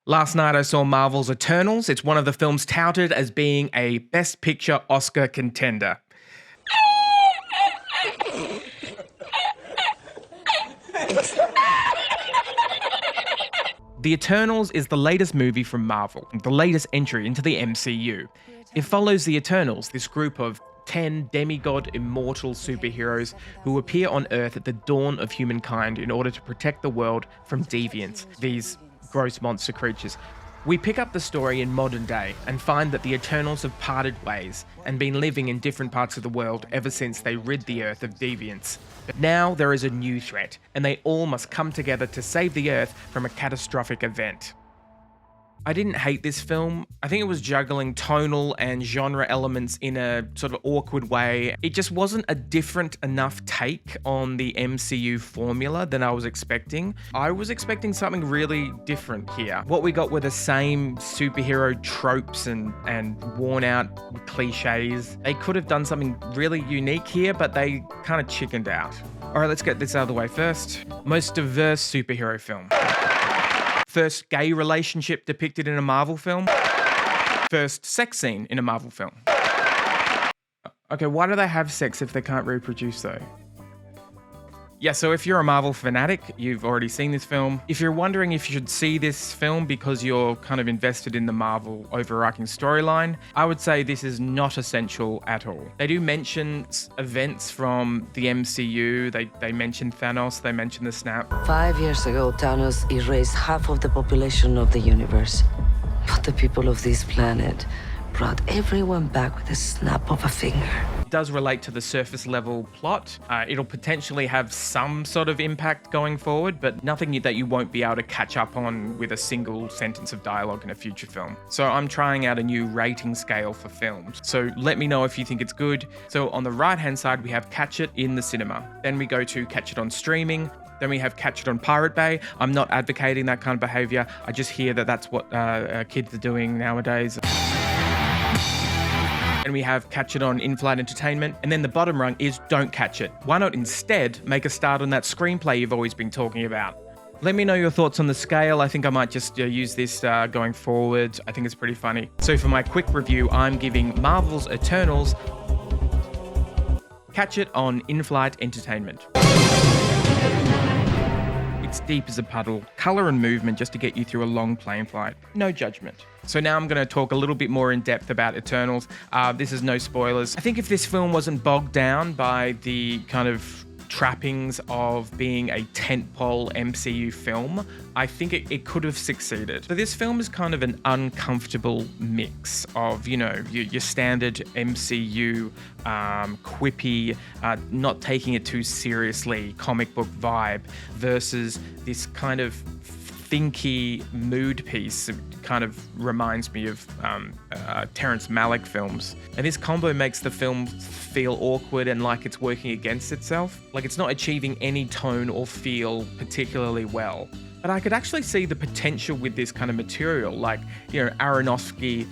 Last night I saw Marvel's Eternals. It's one of the films touted as being a Best Picture Oscar contender. The Eternals is the latest movie from Marvel, the latest entry into the MCU. It follows the Eternals, this group of 10 demigod immortal superheroes who appear on Earth at the dawn of humankind in order to protect the world from deviants, these gross monster creatures. We pick up the story in modern day and find that the Eternals have parted ways and been living in different parts of the world ever since they rid the Earth of deviants. But now there is a new threat, and they all must come together to save the Earth from a catastrophic event. I didn't hate this film. I think it was juggling tonal and genre elements in a sort of awkward way. It just wasn't a different enough take on the MCU formula than I was expecting. I was expecting something really different here. What we got were the same superhero tropes and worn out cliches. They could have done something really unique here, but they kind of chickened out. All right, let's get this out of the way first. Most diverse superhero film. First gay relationship depicted in a Marvel film. First sex scene in a Marvel film. Okay, why do they have sex if they can't reproduce though? Yeah, so if you're a Marvel fanatic, you've already seen this film. If you're wondering if you should see this film because you're kind of invested in the Marvel overarching storyline, I would say this is not essential at all. They do mention events from the MCU. They mention Thanos, they mention the Snap. 5 years ago, Thanos erased half of the population of the universe. But the people of this planet brought everyone back with a snap of a finger. It does relate to the surface level plot. It'll potentially have some sort of impact going forward, but nothing that you won't be able to catch up on with a single sentence of dialogue in a future film. So I'm trying out a new rating scale for films. So let me know if you think it's good. So on the right-hand side, we have Catch It in the cinema. Then we go to Catch It on streaming. Then we have Catch It on Pirate Bay. I'm not advocating that kind of behavior. I just hear that that's what kids are doing nowadays. And we have Catch It on in-flight entertainment. And then the bottom rung is Don't Catch It. Why not instead make a start on that screenplay you've always been talking about? Let me know your thoughts on the scale. I think I might just use this going forward. I think it's pretty funny. So for my quick review, I'm giving Marvel's Eternals Catch It on in-flight entertainment. It's deep as a puddle, colour and movement just to get you through a long plane flight. No judgment. So now I'm going to talk a little bit more in depth about Eternals. This is no spoilers. I think if this film wasn't bogged down by the kind of trappings of being a tentpole MCU film, I think it could have succeeded. So this film is kind of an uncomfortable mix of, your standard MCU, quippy, not taking it too seriously comic book vibe versus this kind of thinky mood piece. It kind of reminds me of Terrence Malick films. And this combo makes the film feel awkward and like it's working against itself. Like it's not achieving any tone or feel particularly well. But I could actually see the potential with this kind of material, like, Aronofsky,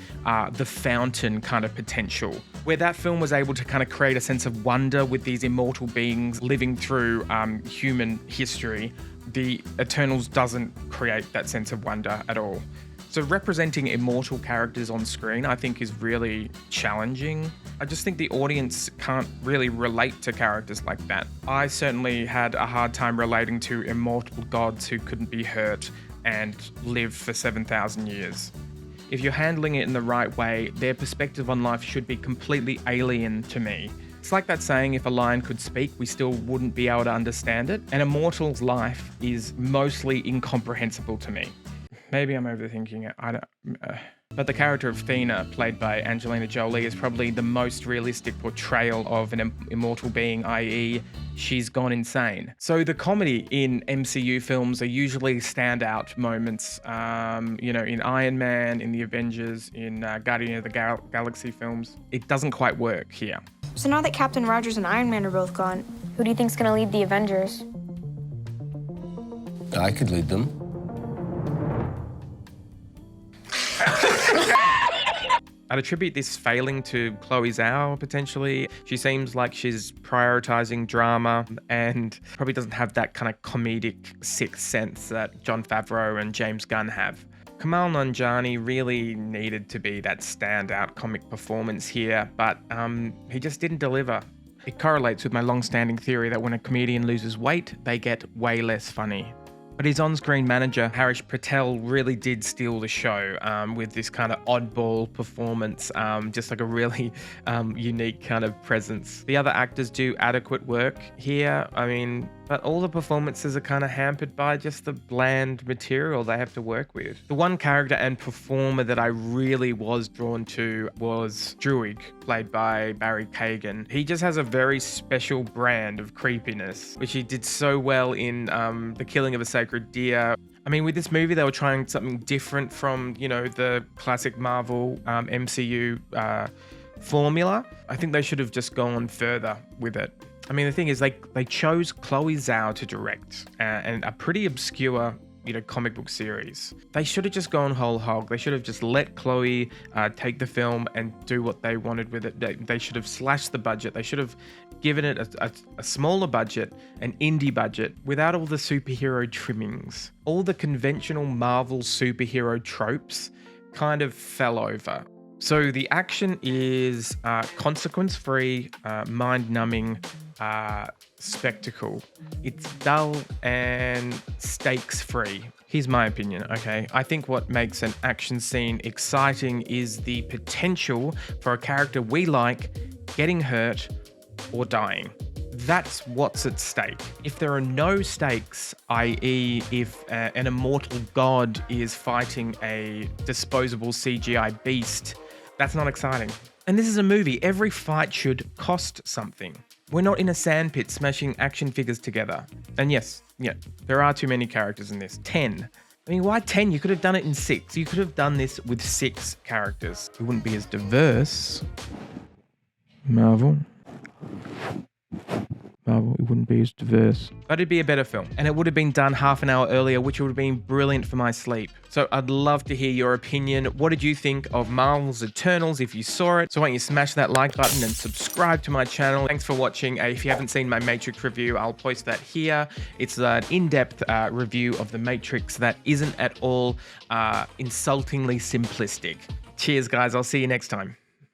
The Fountain kind of potential, where that film was able to kind of create a sense of wonder with these immortal beings living through human history. The Eternals doesn't create that sense of wonder at all. So representing immortal characters on screen, I think, is really challenging. I just think the audience can't really relate to characters like that. I certainly had a hard time relating to immortal gods who couldn't be hurt and live for 7,000 years. If you're handling it in the right way, their perspective on life should be completely alien to me. It's like that saying, if a lion could speak, we still wouldn't be able to understand it. An immortal's life is mostly incomprehensible to me. Maybe I'm overthinking it, But the character of Thena, played by Angelina Jolie, is probably the most realistic portrayal of an immortal being, i.e. she's gone insane. So the comedy in MCU films are usually standout moments, in Iron Man, in the Avengers, in Guardian of the Galaxy films. It doesn't quite work here. So now that Captain Rogers and Iron Man are both gone, who do you think's gonna lead the Avengers? I could lead them. I'd attribute this failing to Chloe Zhao, potentially. She seems like she's prioritizing drama and probably doesn't have that kind of comedic sixth sense that Jon Favreau and James Gunn have. Kamal Nanjiani really needed to be that standout comic performance here, but he just didn't deliver. It correlates with my long-standing theory that when a comedian loses weight, they get way less funny. But his on-screen manager, Harish Patel, really did steal the show with this kind of oddball performance, just like a really unique kind of presence. The other actors do adequate work here, but all the performances are kind of hampered by just the bland material they have to work with. The one character and performer that I really was drawn to was Druig, played by Barry Kagan. He just has a very special brand of creepiness, which he did so well in The Killing of a Sacred Deer. With this movie, they were trying something different from, the classic Marvel MCU formula. I think they should have just gone further with it. The thing is, they chose Chloe Zhao to direct and a pretty obscure, comic book series. They should have just gone whole hog. They should have just let Chloe take the film and do what they wanted with it. They should have slashed the budget. They should have given it a smaller budget, an indie budget, without all the superhero trimmings. All the conventional Marvel superhero tropes kind of fell over. So the action is consequence-free, mind-numbing spectacle. It's dull and stakes-free. Here's my opinion, okay? I think what makes an action scene exciting is the potential for a character we like getting hurt or dying. That's what's at stake. If there are no stakes, i.e. if an immortal god is fighting a disposable CGI beast, that's not exciting. And this is a movie. Every fight should cost something. We're not in a sandpit smashing action figures together. And yes, there are too many characters in this. 10. Why 10? You could have done it in 6. You could have done this with 6 characters. It wouldn't be as diverse. Marvel, it wouldn't be as diverse. But it'd be a better film. And it would have been done half an hour earlier, which would have been brilliant for my sleep. So I'd love to hear your opinion. What did you think of Marvel's Eternals if you saw it? So why don't you smash that like button and subscribe to my channel. Thanks for watching. If you haven't seen my Matrix review, I'll post that here. It's an in-depth review of The Matrix that isn't at all insultingly simplistic. Cheers, guys. I'll see you next time.